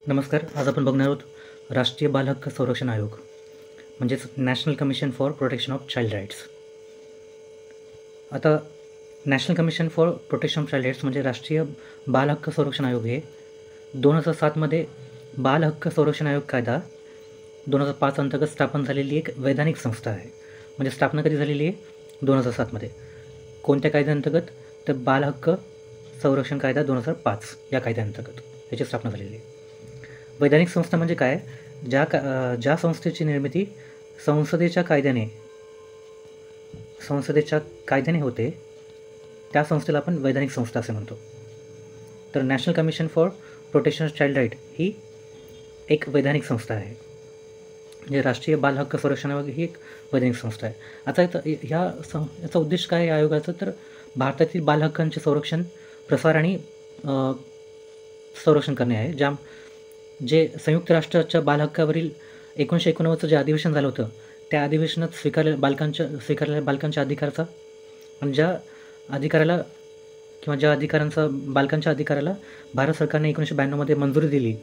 नमस्कार. आज आपण बघणार आहोत राष्ट्रीय बाल हक्क संरक्षण आयोग म्हणजेच national commission for protection of child rights. आता national commission for protection of child rights म्हणजे राष्ट्रीय बाल हक्क संरक्षण आयोग हे 2007मध्ये बाल हक्क संरक्षण आयोग कायदा 2005 अंतर्गत स्थापन झालेली एक वैधानिक संस्था आहे. म्हणजे स्थापना कधी झालेली आहे? 2007मध्ये. कोणत्या कायद्याअंतर्गत? तर बाल हक्क संरक्षण कायदा 2005 या कायद्याअंतर्गत याची स्थापना झालेली आहे. वैधानिक संस्था म्हणजे काय? ज्या संस्थेची निर्मिती संसदेच्या कायद्याने होते त्या संस्थेला आपण वैधानिक संस्था असे म्हणतो. तर national commission for protection of child right ही एक वैधानिक संस्था आहे. म्हणजे राष्ट्रीय बाल हक्क संरक्षण आयोग ही एक वैधानिक संस्था आहे. आता याचा उद्देश काय आहे आयोगाचं? तर भारतातील बाल हक्कांचे संरक्षण, प्रसार आणि संरक्षण करणे आहे. जे संयुक्त राष्ट्राच्या बाल हक्कावरील 1989चं जे अधिवेशन झालं होतं त्या अधिवेशनात स्वीकारलेल्या बालकांच्या अधिकाराचा आणि ज्या बालकांच्या अधिकाराला भारत सरकारने 1992मध्ये मंजुरी दिली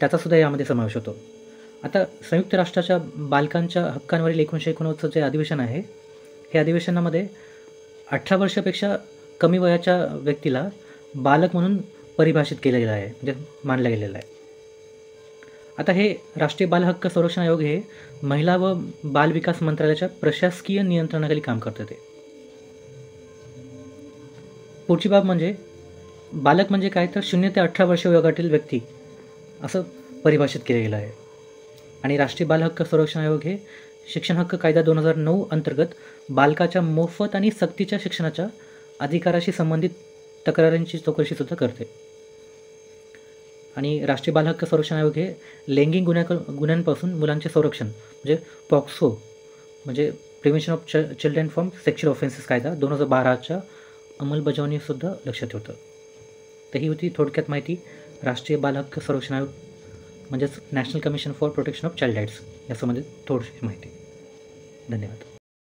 त्याचासुद्धा यामध्ये समावेश होतो. आता संयुक्त राष्ट्राच्या बालकांच्या हक्कांवरील 1989चं जे अधिवेशन आहे हे अधिवेशनामध्ये 18 वर्षापेक्षा कमी वयाच्या व्यक्तीला बालक म्हणून परिभाषित केलं गेलं आहे, म्हणजे मानलं गेलेलं आहे. आता हे राष्ट्रीय बाल हक्क संरक्षण आयोग हे महिला व बाल विकास मंत्रालयाच्या प्रशासकीय नियंत्रणाखाली काम करतं. ते पुढची बाब म्हणजे बालक म्हणजे काय? तर 0 ते 18 वर्ष वयोगटातील व्यक्ती असं परिभाषित केलं गेलं आहे. आणि राष्ट्रीय बाल हक्क संरक्षण आयोग हे शिक्षण हक्क कायदा 2009 अंतर्गत बालकाच्या मोफत आणि सक्तीच्या शिक्षणाच्या अधिकाराशी संबंधित तक्रारींची चौकशीसुद्धा करते. आणि राष्ट्रीय बाल हक्क संरक्षण आयोग हे लैंगिक गुन्ह्यांपासून मुलांचे संरक्षण म्हणजे पॉक्सो म्हणजे prevention of children from sexual offences कायदा 2012च्या अंमलबजावणीसुद्धा लक्षात ठेवतं. तर ही होती थोडक्यात माहिती राष्ट्रीय बाल हक्क संरक्षण आयोग म्हणजेच national commission for protection of child rights या संबंधित थोडीशी माहिती. धन्यवाद.